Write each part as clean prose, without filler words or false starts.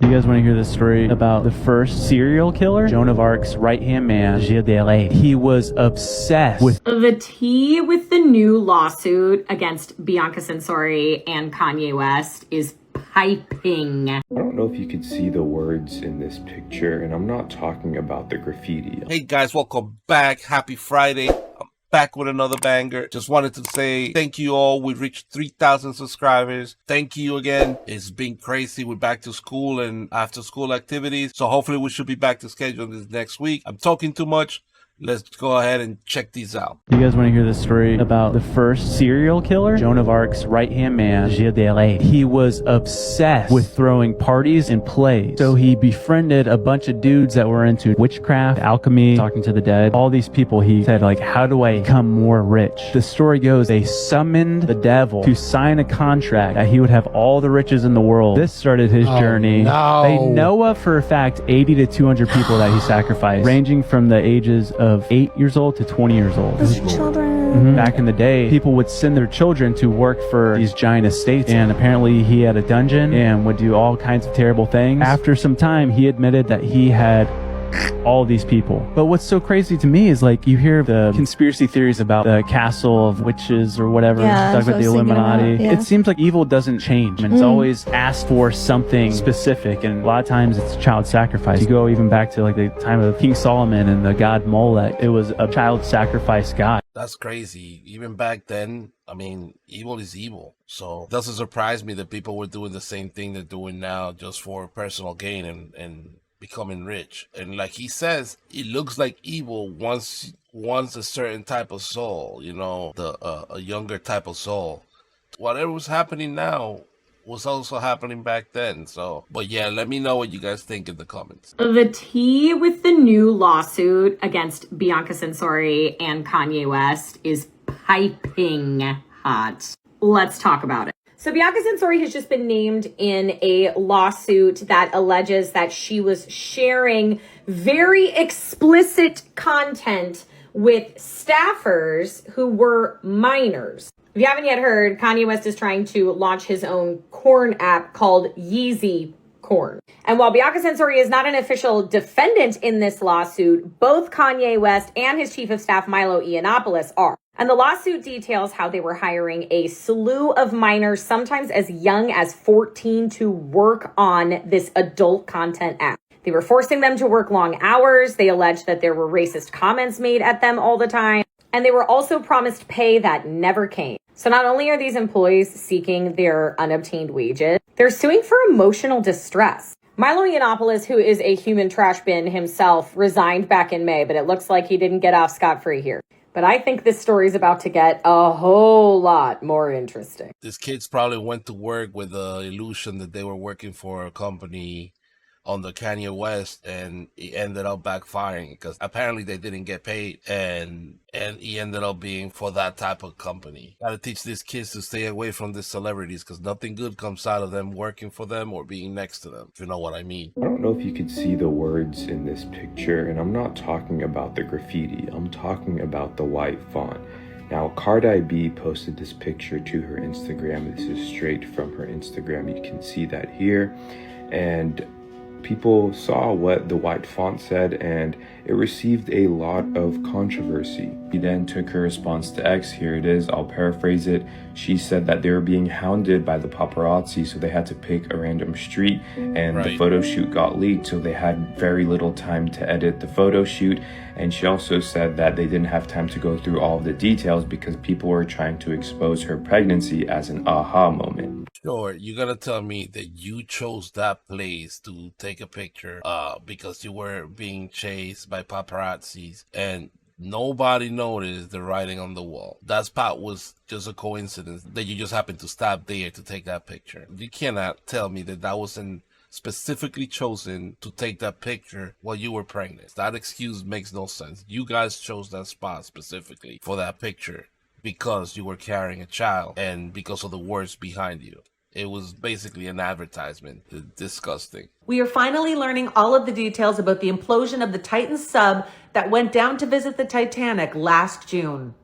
You guys want to hear this story about the first serial killer? Joan of Arc's right-hand man, Gilles de Rais. He was obsessed with the tea with the new lawsuit against Bianca Censori and Kanye West is piping. I don't know if you could see the words in this picture, and I'm not talking about the graffiti. Hey guys, welcome back. Happy Friday. I'm back with another banger. Just wanted to say thank you all. We reached 3,000 subscribers. Thank you again. It's been crazy. We're back to school and after school activities. So hopefully we should be back to schedule this next week. I'm talking too much. Let's go ahead and check these out. You guys want to hear this story about the first serial killer? Joan of Arc's right-hand man, Gilles de Rais. He was obsessed with throwing parties and plays. So he befriended a bunch of dudes that were into witchcraft, alchemy, talking to the dead. All these people, he said, like, how do I become more rich? The story goes, they summoned the devil to sign a contract that he would have all the riches in the world. This started his journey. No. They know of, for a fact, 80 to 200 people that he sacrificed, ranging from the ages of 8 years old to 20 years old. Those are children. Back in the day, people would send their children to work for these giant estates, and apparently he had a dungeon and would do all kinds of terrible things. After some time, he admitted that he had all these people. But what's so crazy to me is, like, you hear the conspiracy theories about the castle of witches or whatever, talk about the Illuminati. It seems like evil doesn't change, and it's always asked for something specific, and a lot of times it's child sacrifice. You go even back to like the time of King Solomon and the god Molech. It was a child sacrifice god. That's crazy. Even back then, I mean, evil is evil. So it doesn't surprise me that people were doing the same thing they're doing now just for personal gain and becoming rich. And like he says, it looks like evil once a certain type of soul, you know, a younger type of soul. Whatever was happening now was also happening back then. So, but yeah, let me know what you guys think in the comments. The tea with the new lawsuit against Bianca Censori and Kanye West is piping hot. Let's talk about it. So Bianca Censori has just been named in a lawsuit that alleges that she was sharing very explicit content with staffers who were minors. If you haven't yet heard, Kanye West is trying to launch his own corn app called Yeezy Corn. And while Bianca Censori is not an official defendant in this lawsuit, both Kanye West and his chief of staff, Milo Yiannopoulos, are. And the lawsuit details how they were hiring a slew of minors, sometimes as young as 14, to work on this adult content app. They were forcing them to work long hours. They alleged that there were racist comments made at them all the time. And they were also promised pay that never came. So not only are these employees seeking their unobtained wages, they're suing for emotional distress. Milo Yiannopoulos, who is a human trash bin himself, resigned back in May, but it looks like he didn't get off scot-free here. But I think this story is about to get a whole lot more interesting. These kids probably went to work with the illusion that they were working for a company under Kanye West, and it ended up backfiring because apparently they didn't get paid, and he ended up being for that type of company. Gotta teach these kids to stay away from these celebrities because nothing good comes out of them working for them or being next to them, if you know what I mean. I don't know if you could see the words in this picture, and I'm not talking about the graffiti. I'm talking about the white font. Now, Cardi B posted this picture to her Instagram. This is straight from her Instagram. You can see that here. And people saw what the white font said, and it received a lot of controversy. He then took her response to X. Here it is. I'll paraphrase it. She said that they were being hounded by the paparazzi, so they had to pick a random street, and the photo shoot got leaked, so they had very little time to edit the photo shoot. And she also said that they didn't have time to go through all of the details because people were trying to expose her pregnancy as an aha moment. Sure, you gotta tell me that you chose that place to take a picture because you were being chased by paparazzis and nobody noticed the writing on the wall. That spot was just a coincidence that you just happened to stop there to take that picture. You cannot tell me that that wasn't specifically chosen to take that picture while you were pregnant. That excuse makes no sense. You guys chose that spot specifically for that picture because you were carrying a child and because of the words behind you. It was basically an advertisement. Disgusting. We are finally learning all of the details about the implosion of the Titan sub that went down to visit the Titanic last June.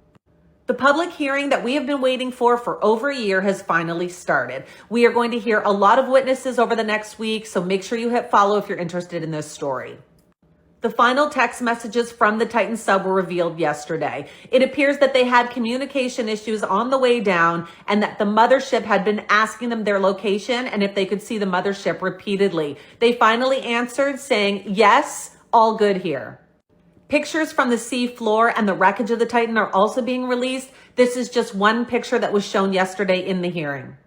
The public hearing that we have been waiting for over a year has finally started. We are going to hear a lot of witnesses over the next week, so make sure you hit follow if you're interested in this story. The final text messages from the Titan sub were revealed yesterday. It appears that they had communication issues on the way down and that the mothership had been asking them their location and if they could see the mothership repeatedly. They finally answered saying, yes, all good here. Pictures from the sea floor and the wreckage of the Titan are also being released. This is just one picture that was shown yesterday in the hearing.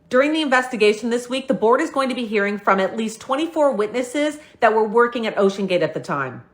During the investigation this week, the board is going to be hearing from at least 24 witnesses that were working at OceanGate at the time.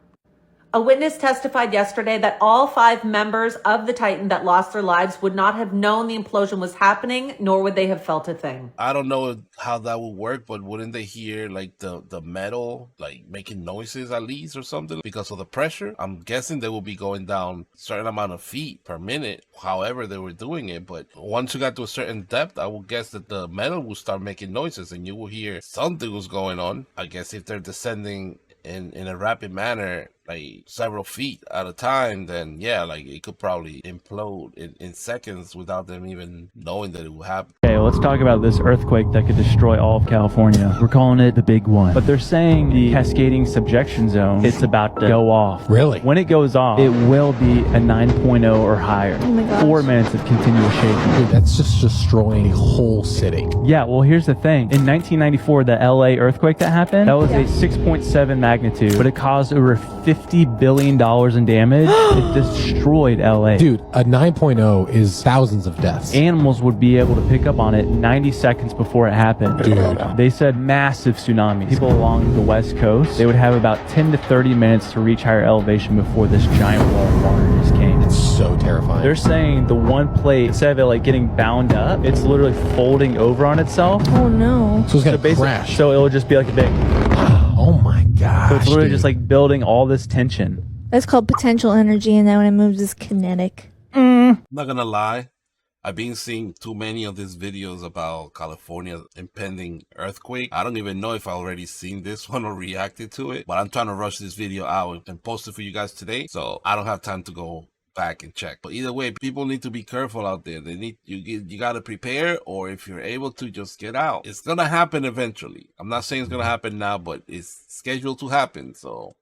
A witness testified yesterday that all 5 members of the Titan that lost their lives would not have known the implosion was happening, nor would they have felt a thing. I don't know how that would work, but wouldn't they hear like the metal like making noises at least or something because of the pressure? I'm guessing they will be going down a certain amount of feet per minute, however they were doing it. But once you got to a certain depth, I would guess that the metal will start making noises and you will hear something was going on. I guess if they're descending in a rapid manner, like several feet at a time, then yeah, like it could probably implode in seconds without them even knowing that it will happen. Okay, let's talk about this earthquake that could destroy all of California. We're calling it the big one. But they're saying the cascading subjection zone, it's about to go off. Really? When it goes off, it will be a 9.0 or higher. Oh my gosh. 4 minutes of continuous shaking. Dude, that's just destroying a whole city. Yeah, well, here's the thing. In 1994, the LA earthquake that happened, that was a 6.7 magnitude, but it caused over $50 billion in damage. It destroyed LA. Dude, a 9.0 is thousands of deaths. Animals would be able to pick up on it 90 seconds before it happened. Dude. They said massive tsunamis. People along the west coast, they would have about 10 to 30 minutes to reach higher elevation before this giant wall of water just came. It's so terrifying. They're saying the one plate, instead of it like getting bound up, it's literally folding over on itself. Oh no. So it's gonna basically, crash. so it'll just be like a big. Oh my gosh. So it's literally dude. just like building all this tension. That's called potential energy, and then when it moves, it's kinetic. I'm not gonna lie, I've been seeing too many of these videos about California impending earthquake. I don't even know if I already seen this one or reacted to it, but I'm trying to rush this video out and post it for you guys today, so I don't have time to go back and check. But either way, people need to be careful out there. They need you got to prepare, or if you're able to, just get out. It's gonna happen eventually. I'm not saying it's gonna happen now, but it's scheduled to happen. So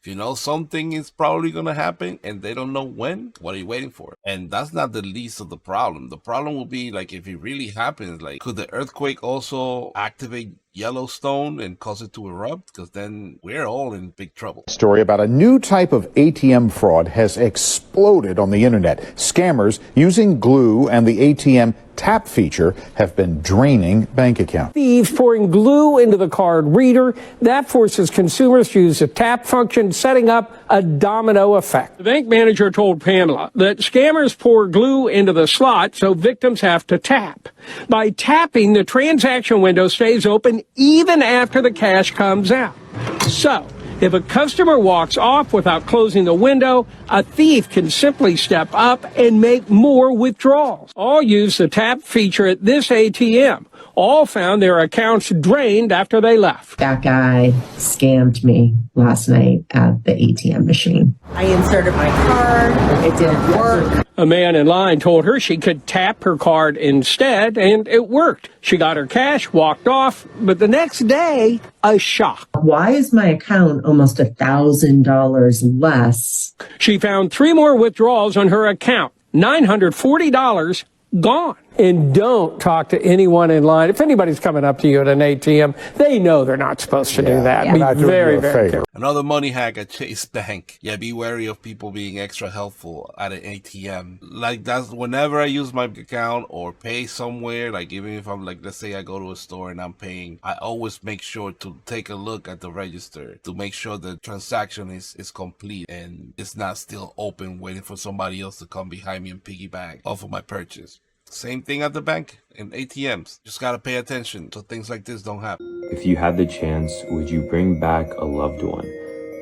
if you know something is probably gonna happen and they don't know when, what are you waiting for? And that's not the least of the problem. The problem will be like if it really happens, like could the earthquake also activate Yellowstone and cause it to erupt? Because then we're all in big trouble. Story about a new type of ATM fraud has exploded on the internet. Scammers using glue and the ATM tap feature have been draining bank accounts. Thieves pouring glue into the card reader. That forces consumers to use the tap function, setting up a domino effect. The bank manager told Pamela that scammers pour glue into the slot so victims have to tap. By tapping, the transaction window stays open even after the cash comes out. So, if a customer walks off without closing the window, a thief can simply step up and make more withdrawals. All use the tap feature at this ATM. All found their accounts drained after they left. That guy scammed me last night at the ATM machine. I inserted my card. It didn't work. A man in line told her she could tap her card instead, and it worked. She got her cash, walked off, but the next day, a shock. Why is my account almost $1,000 less? She found 3 more withdrawals on her account, $940 gone. And don't talk to anyone in line. If anybody's coming up to you at an ATM, they know they're not supposed to do that. Be very, very careful. Another money hack at Chase Bank. Yeah, be wary of people being extra helpful at an ATM. Like that's whenever I use my account or pay somewhere, like even if I'm like, let's say I go to a store and I'm paying, I always make sure to take a look at the register to make sure the transaction is complete and it's not still open waiting for somebody else to come behind me and piggyback off of my purchase. Same thing at the bank and ATMs. Just gotta pay attention so things like this don't happen. If you had the chance, would you bring back a loved one?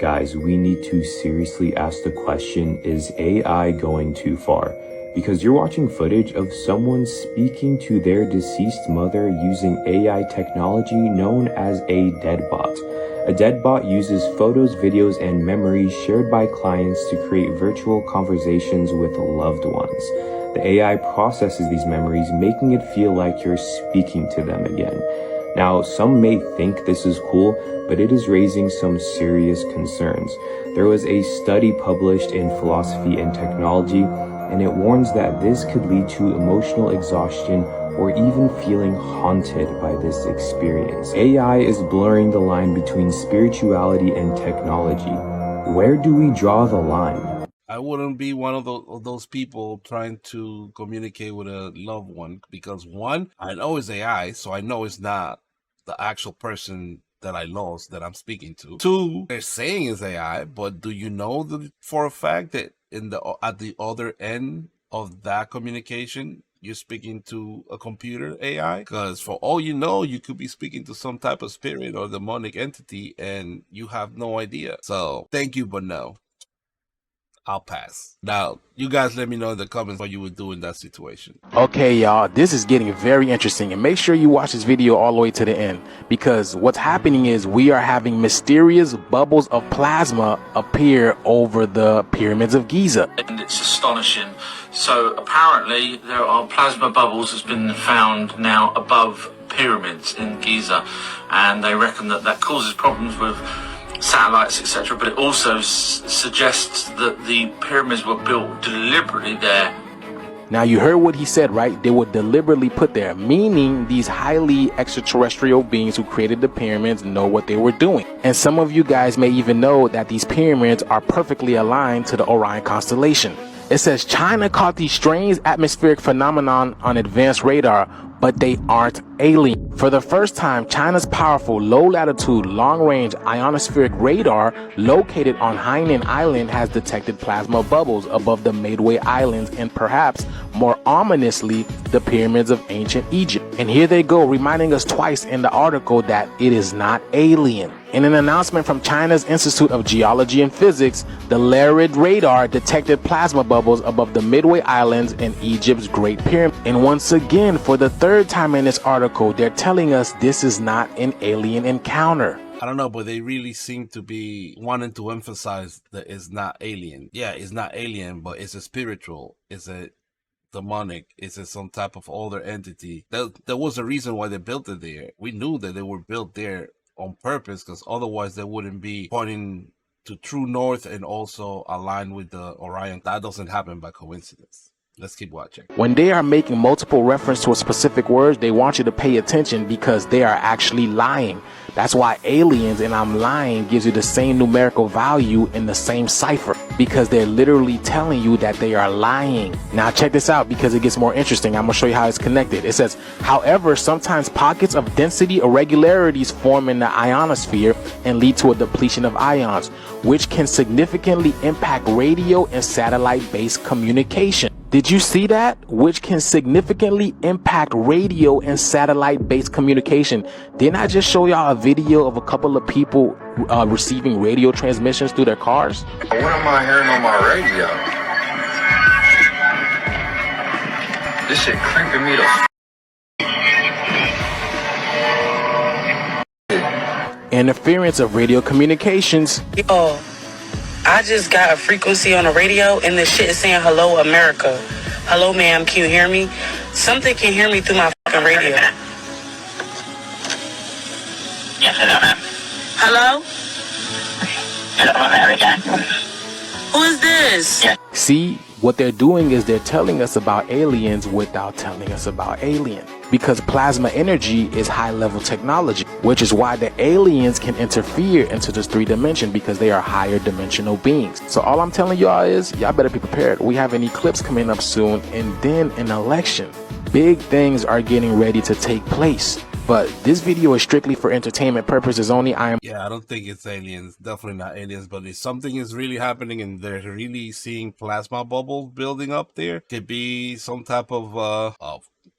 Guys, we need to seriously ask the question, is AI going too far? Because you're watching footage of someone speaking to their deceased mother using AI technology known as a deadbot. A dead bot uses photos, videos, and memories shared by clients to create virtual conversations with loved ones. The AI processes these memories, making it feel like you're speaking to them again. Now, some may think this is cool, but it is raising some serious concerns. There was a study published in Philosophy and Technology, and it warns that this could lead to emotional exhaustion or even feeling haunted by this experience. AI is blurring the line between spirituality and technology. Where do we draw the line? I wouldn't be one of those people trying to communicate with a loved one because one, I know it's AI, so I know it's not the actual person that I lost that I'm speaking to. Two, they're saying it's AI, but do you know for a fact that at the other end of that communication, you're speaking to a computer AI? Because for all you know, you could be speaking to some type of spirit or demonic entity and you have no idea. So thank you, but no. I'll pass. Now, you guys let me know in the comments what you would do in that situation. Okay, y'all, this is getting very interesting, and make sure you watch this video all the way to the end, because what's happening is we are having mysterious bubbles of plasma appear over the pyramids of Giza. And it's astonishing. So apparently there are plasma bubbles that's been found now above pyramids in Giza, and they reckon that causes problems with satellites, etc., but it also suggests that the pyramids were built deliberately there. Now you heard what he said, right? They were deliberately put there, meaning these highly extraterrestrial beings who created the pyramids know what they were doing. And some of you guys may even know that these pyramids are perfectly aligned to the Orion constellation. It says China caught these strange atmospheric phenomenon on advanced radar, but they aren't alien. For the first time, China's powerful low-latitude, long-range ionospheric radar located on Hainan Island has detected plasma bubbles above the Midway Islands and perhaps more ominously the pyramids of ancient Egypt. And here they go, reminding us twice in the article that it is not alien. In an announcement from China's Institute of Geology and Physics, the LARID radar detected plasma bubbles above the Midway Islands and Egypt's Great Pyramid. And once again, for the third time in this article, they're telling us this is not an alien encounter. I don't know, but they really seem to be wanting to emphasize that it's not alien. Yeah, it's not alien, but it's a spiritual, it's a demonic, it's a some type of older entity. There was a reason why they built it there. We knew that they were built there on purpose, because otherwise they wouldn't be pointing to true north and also aligned with the Orion. That doesn't happen by coincidence. Let's keep watching. When they are making multiple reference to a specific word, they want you to pay attention because they are actually lying. That's why aliens and I'm lying gives you the same numerical value in the same cipher, because they're literally telling you that they are lying. Now check this out because it gets more interesting. I'm gonna show you how it's connected. It says, however, sometimes pockets of density irregularities form in the ionosphere and lead to a depletion of ions, which can significantly impact radio and satellite-based communication. Did you see that? Which can significantly impact radio and satellite-based communication. Didn't I just show y'all a video of a couple of people receiving radio transmissions through their cars? What am I hearing on my radio? This shit creeping me the Interference of radio communications. Yo, I just got a frequency on the radio and the shit is saying hello America. Hello ma'am, can you hear me? Something can hear me through my fucking radio. Yes, hello ma'am. Hello? Hello America. Who is this? Yes. See, what they're doing is they're telling us about aliens without telling us about aliens. Because plasma energy is high-level technology, which is why the aliens can interfere into this 3 dimension, because they are higher dimensional beings. So all I'm telling y'all is, y'all better be prepared. We have an eclipse coming up soon, and then an election. Big things are getting ready to take place. But this video is strictly for entertainment purposes only. Yeah, I don't think it's aliens. Definitely not aliens. But if something is really happening and they're really seeing plasma bubbles building up there, could be some type of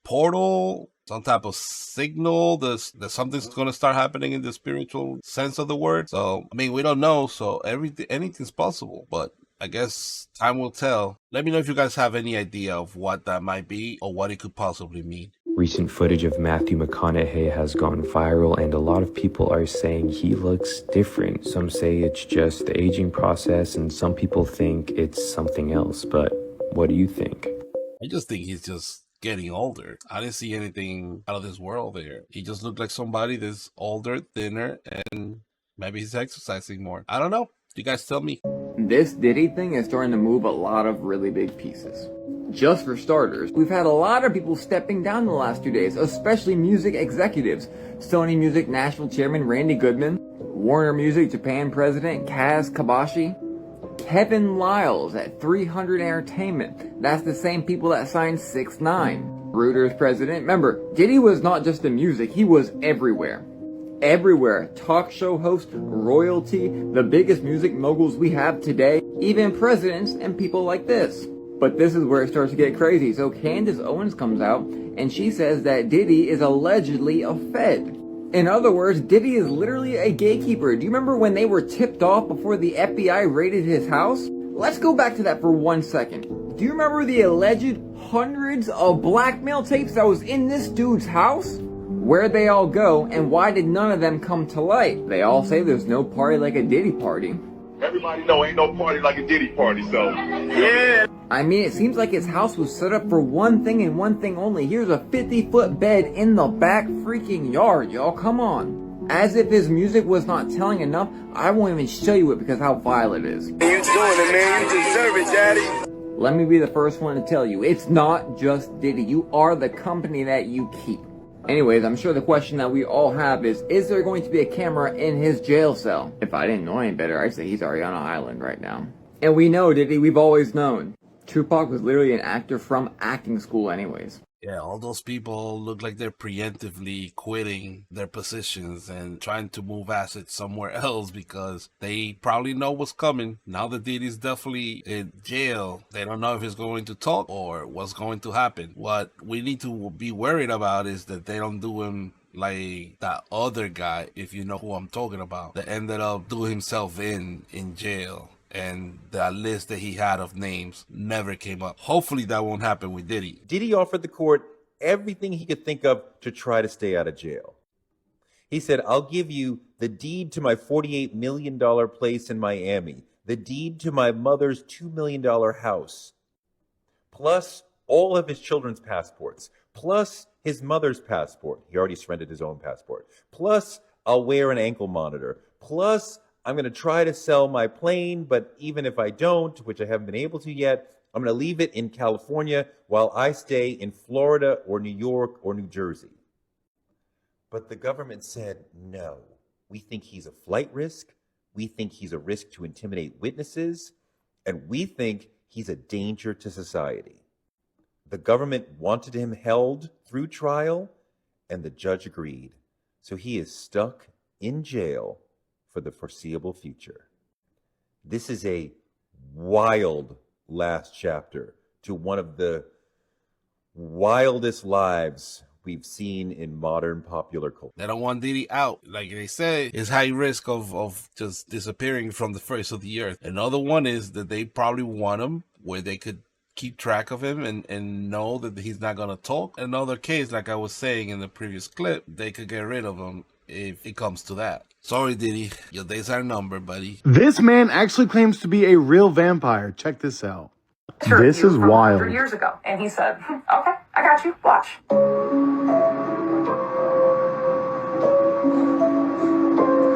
portal, some type of signal. There's something's going to start happening in the spiritual sense of the word. So, I mean, we don't know. So anything's possible. But I guess time will tell. Let me know if you guys have any idea of what that might be or what it could possibly mean. Recent footage of Matthew McConaughey has gone viral, and a lot of people are saying he looks different. Some say it's just the aging process, and some people think it's something else. But what do you think? I just think he's just getting older. I didn't see anything out of this world there. He just looked like somebody that's older, thinner, and maybe he's exercising more. I don't know. You guys tell me. This Diddy thing is starting to move a lot of really big pieces. Just for starters, we've had a lot of people stepping down the last 2 days, especially music executives. Sony Music National Chairman Randy Goodman, Warner Music Japan President Kaz Kabashi, Kevin Liles at 300 Entertainment. That's the same people that signed 6ix9ine. Reuters President. Remember, Diddy was not just in music, he was everywhere. Everywhere. Talk show host, royalty, the biggest music moguls we have today, even presidents and people like this. But this is where it starts to get crazy. So Candace Owens comes out and she says that Diddy is allegedly a Fed. In other words, Diddy is literally a gatekeeper. Do you remember when they were tipped off before the FBI raided his house? Let's go back to that for 1 second. Do you remember the alleged hundreds of blackmail tapes that was in this dude's house? Where'd they all go, and why did none of them come to light? They all say there's no party like a Diddy party. Everybody know ain't no party like a Diddy party, so yeah. I mean, it seems like his house was set up for one thing and one thing only. Here's a 50-foot bed in the back freaking yard, y'all. Come on. As if his music was not telling enough, I won't even show you it because how vile it is. You doing it, man. You deserve it, daddy. Let me be the first one to tell you, it's not just Diddy. You are the company that you keep. Anyways, I'm sure the question that we all have is there going to be a camera in his jail cell? If I didn't know any better, I'd say he's already on an island right now. And we know, Diddy, we've always known. Tupac was literally an actor from acting school anyways. Yeah, all those people look like they're preemptively quitting their positions and trying to move assets somewhere else because they probably know what's coming. Now that Diddy's definitely in jail, they don't know if he's going to talk or what's going to happen. What we need to be worried about is that they don't do him like that other guy, if you know who I'm talking about, that ended up doing himself in jail. And the list that he had of names never came up. Hopefully that won't happen with Diddy. Diddy offered the court everything he could think of to try to stay out of jail. He said, I'll give you the deed to my $48 million place in Miami, the deed to my mother's $2 million house, plus all of his children's passports, plus his mother's passport. He already surrendered his own passport. Plus, I'll wear an ankle monitor. Plus, I'm going to try to sell my plane, but even if I don't, which I haven't been able to yet, I'm going to leave it in California while I stay in Florida or New York or New Jersey. But the government said, no, we think he's a flight risk. We think he's a risk to intimidate witnesses. And we think he's a danger to society. The government wanted him held through trial, and the judge agreed. So he is stuck in jail for the foreseeable future. This is a wild last chapter to one of the wildest lives we've seen in modern popular culture. They don't want Diddy out. Like they say, it's high risk of just disappearing from the face of the earth. Another one is that they probably want him where they could keep track of him and know that he's not going to talk. Another case, like I was saying in the previous clip, they could get rid of him if it comes to that. Sorry, Diddy. Your days are numbered, buddy. This man actually claims to be a real vampire. Check this out. This is wild. 100 years ago. And he said, okay, I got you. Watch.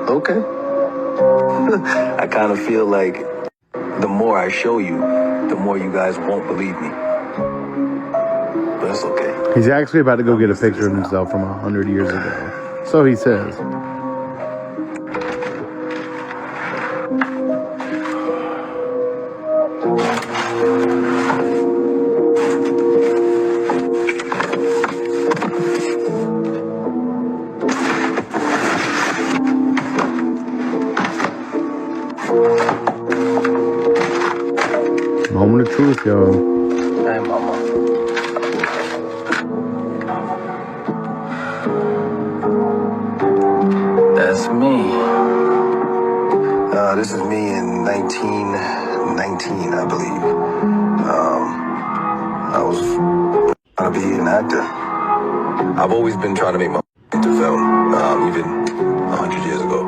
Okay. I kind of feel like the more I show you, the more you guys won't believe me. But it's okay. He's actually about to go get a picture of himself from 100 years ago. So he says. Moment of truth, yo. Hey, mama. That's me. This is me in 1919, I believe. I was gonna be an actor. I've always been trying to make my into film, even 100 years ago.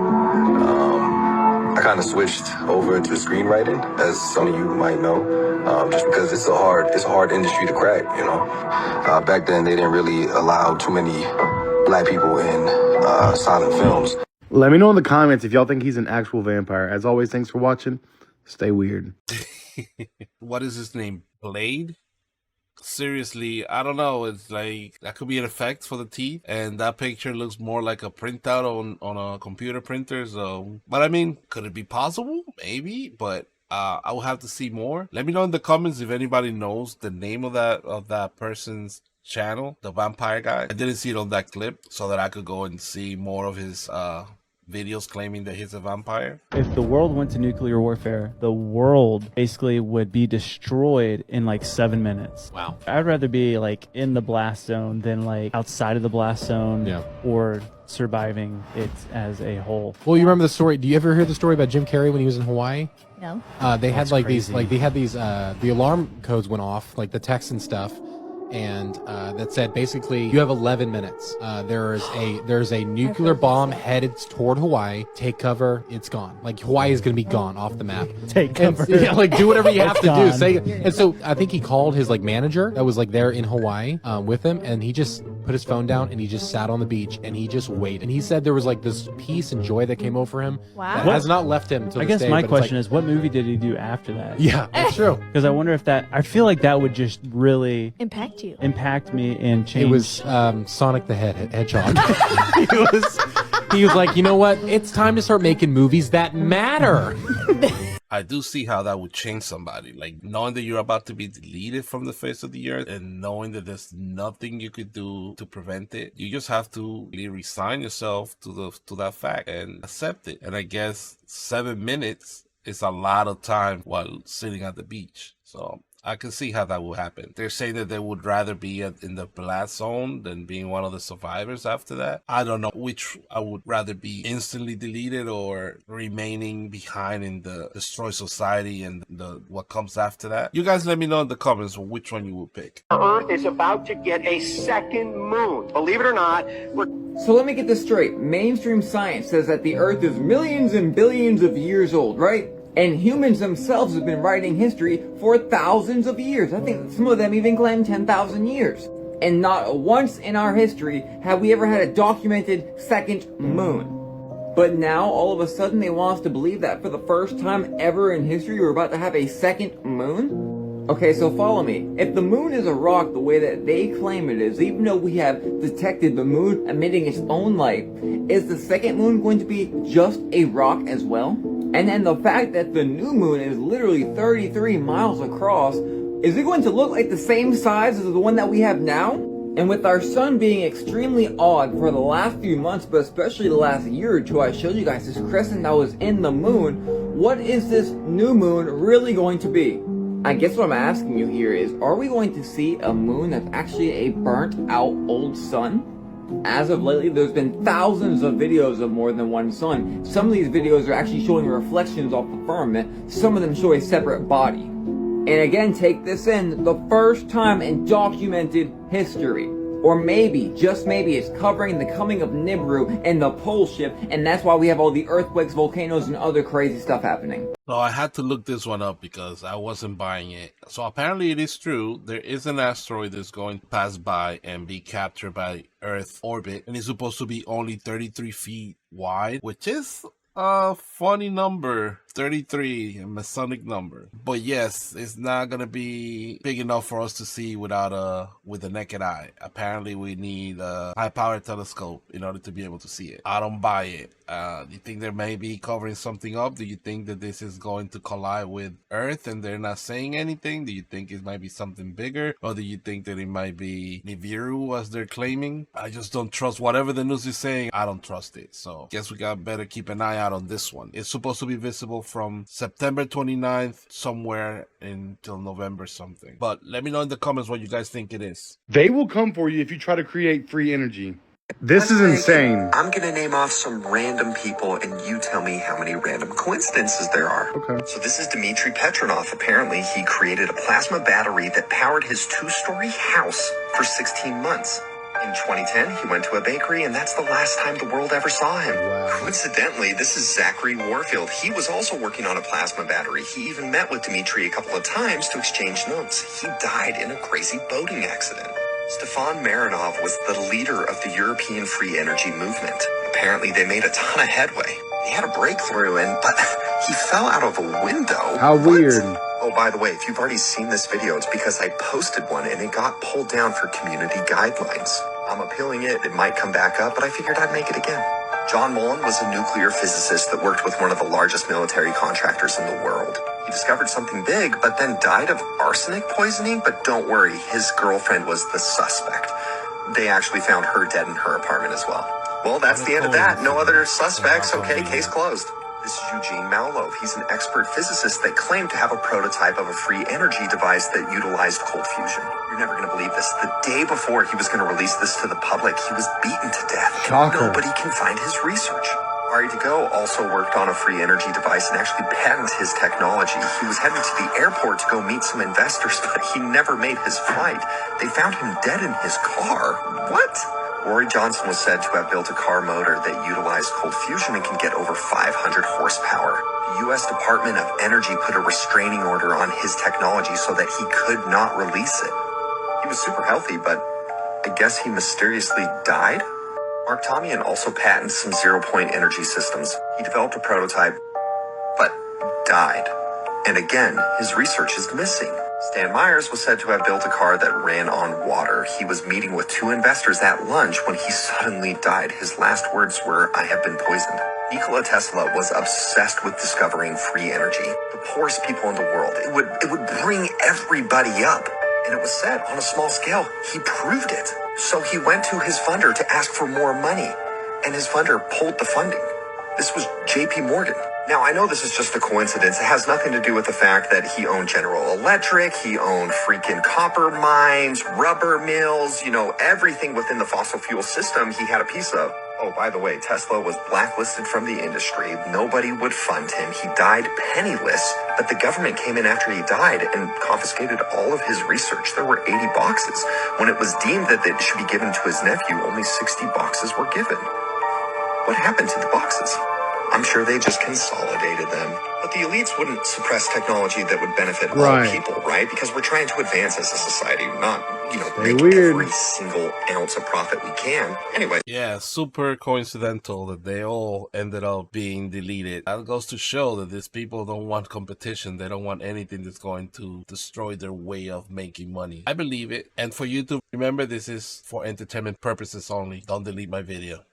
I kind of switched over to screenwriting, as some of you might know, just because it's a hard industry to crack, you know. Back then, they didn't really allow too many black people in silent films. Let me know in the comments if y'all think he's an actual vampire. As always, thanks for watching. Stay weird. What is his name? Blade? Seriously, I don't know. It's like that could be an effect for the teeth, and that picture looks more like a printout on a computer printer. So, but I mean, could it be possible? Maybe, but I will have to see more. Let me know in the comments if anybody knows the name of that person's channel, the vampire guy. I didn't see it on that clip, so that I could go and see more of his videos claiming that he's a vampire. If the world went to nuclear warfare, the world basically would be destroyed in like 7 minutes. Wow. I'd rather be like in the blast zone than like outside of the blast zone, or surviving it as a whole. Well, you remember the story? Do you ever hear the story about Jim Carrey when he was in Hawaii? No. They had like these, the alarm codes went off, like the text and stuff. And that said, basically, you have 11 minutes. There's a nuclear bomb headed toward Hawaii. Take cover. It's gone. Like Hawaii is going to be gone off the map. Take cover. And, yeah, like do whatever you have to gone. do. Say. And so I think he called his like manager that was like there in Hawaii with him, and he just put his phone down and he just sat on the beach and he just waited. And he said there was like this peace and joy that came over him. Wow. That has not left him. I guess my question is, what movie did he do after that? Yeah, that's true. Because I wonder if I feel like that would just really impact me and change. It was Sonic the Hedgehog. he was like, you know what? It's time to start making movies that matter. I do see how that would change somebody, like knowing that you're about to be deleted from the face of the earth and knowing that there's nothing you could do to prevent it. You just have to really resign yourself to that fact and accept it. And I guess 7 minutes is a lot of time while sitting at the beach. So I can see how that will happen. They're saying that they would rather be in the blast zone than being one of the survivors after that. I don't know which I would rather be, instantly deleted or remaining behind in the destroyed society and what comes after that. You guys let me know in the comments which one you would pick. Earth is about to get a second moon. Believe it or not, So let me get this straight. Mainstream science says that the Earth is millions and billions of years old, right? And humans themselves have been writing history for thousands of years. I think some of them even claim 10,000 years. And not once in our history have we ever had a documented second moon. But now, all of a sudden, they want us to believe that for the first time ever in history, we're about to have a second moon? Okay, so follow me. If the moon is a rock the way that they claim it is, even though we have detected the moon emitting its own light, is the second moon going to be just a rock as well? And then the fact that the new moon is literally 33 miles across, is it going to look like the same size as the one that we have now? And with our sun being extremely odd for the last few months, but especially the last year or two, I showed you guys this crescent that was in the moon. What is this new moon really going to be? I guess what I'm asking you here is, are we going to see a moon that's actually a burnt out old sun? As of lately, there's been thousands of videos of more than one sun. Some of these videos are actually showing reflections off the firmament. Some of them show a separate body. And again, take this in, the first time in documented history. Or maybe, just maybe, it's covering the coming of Nibiru and the pole shift, and that's why we have all the earthquakes, volcanoes, and other crazy stuff happening. So I had to look this one up because I wasn't buying it. So apparently it is true. There is an asteroid that's going to pass by and be captured by Earth orbit, and it's supposed to be only 33 feet wide, which is a funny number. 33, a Masonic number. But yes, it's not gonna be big enough for us to see with the naked eye. Apparently we need a high power telescope in order to be able to see it. I don't buy it. Do you think they may be covering something up? Do you think that this is going to collide with Earth and they're not saying anything? Do you think it might be something bigger? Or do you think that it might be Nibiru as they're claiming? I just don't trust whatever the news is saying. I don't trust it. So guess we got better keep an eye out on this one. It's supposed to be visible from September 29th somewhere until November something. But let me know in the comments what you guys think it is. They will come for you if you try to create free energy. This is insane. I'm going to name off some random people and you tell me how many random coincidences there are. Okay. So this is Dmitry Petronov. Apparently he created a plasma battery that powered his 2-story house for 16 months. In 2010, he went to a bakery, and that's the last time the world ever saw him. Coincidentally, this is Zachary Warfield. He was also working on a plasma battery. He even met with Dmitry a couple of times to exchange notes. He died in a crazy boating accident. Stefan Marinov was the leader of the European free energy movement. Apparently, they made a ton of headway. They had a breakthrough, but he fell out of a window. How weird. Oh, by the way, if you've already seen this video, it's because I posted one and it got pulled down for community guidelines. I'm appealing it. It might come back up, but I figured I'd make it again. John Mullen was a nuclear physicist that worked with one of the largest military contractors in the world. He discovered something big, but then died of arsenic poisoning. But don't worry, his girlfriend was the suspect. They actually found her dead in her apartment as well. Well, that's the end of that. No other suspects. Okay, case closed. This is Eugene Mallow. He's an expert physicist that claimed to have a prototype of a free energy device that utilized cold fusion. You're never going to believe this. The day before he was going to release this to the public, he was beaten to death. Shocker. And nobody can find his research. Ari DeGo also worked on a free energy device and actually patented his technology. He was heading to the airport to go meet some investors, but he never made his flight. They found him dead in his car. What? Rory Johnson was said to have built a car motor that utilized cold fusion and can get over 500 horsepower. The U.S. Department of Energy put a restraining order on his technology so that he could not release it. He was super healthy, but I guess he mysteriously died? Mark Tomian also patented some zero-point energy systems. He developed a prototype, but died. And again, his research is missing. Stan Myers was said to have built a car that ran on water. He was meeting with 2 investors at lunch when he suddenly died. His last words were, "I have been poisoned." Nikola Tesla was obsessed with discovering free energy. The poorest people in the world. It would bring everybody up. And it was said, on a small scale, he proved it. So he went to his funder to ask for more money. And his funder pulled the funding. This was JP Morgan. Now, I know this is just a coincidence. It has nothing to do with the fact that he owned General Electric, he owned freaking copper mines, rubber mills, everything within the fossil fuel system he had a piece of. Oh, by the way, Tesla was blacklisted from the industry. Nobody would fund him. He died penniless, but the government came in after he died and confiscated all of his research. There were 80 boxes. When it was deemed that it should be given to his nephew, only 60 boxes were given. What happened to the boxes? I'm sure they just consolidated them. But the elites wouldn't suppress technology that would benefit all people, right? Because we're trying to advance as a society, not, make every single ounce of profit we can. Anyway. Yeah, super coincidental that they all ended up being deleted. That goes to show that these people don't want competition. They don't want anything that's going to destroy their way of making money. I believe it. And for you to remember, this is for entertainment purposes only. Don't delete my video.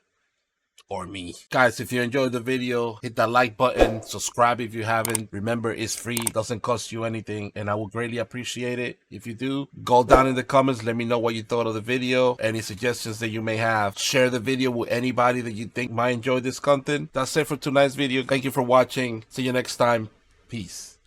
Or me. Guys, if you enjoyed the video, hit that like button, subscribe if you haven't. Remember, it's free, doesn't cost you anything, and I would greatly appreciate it if you do. Go down in the comments, let me know what you thought of the video, any suggestions that you may have. Share the video with anybody that you think might enjoy this content. That's it for tonight's video. Thank you for watching. See you next time. Peace.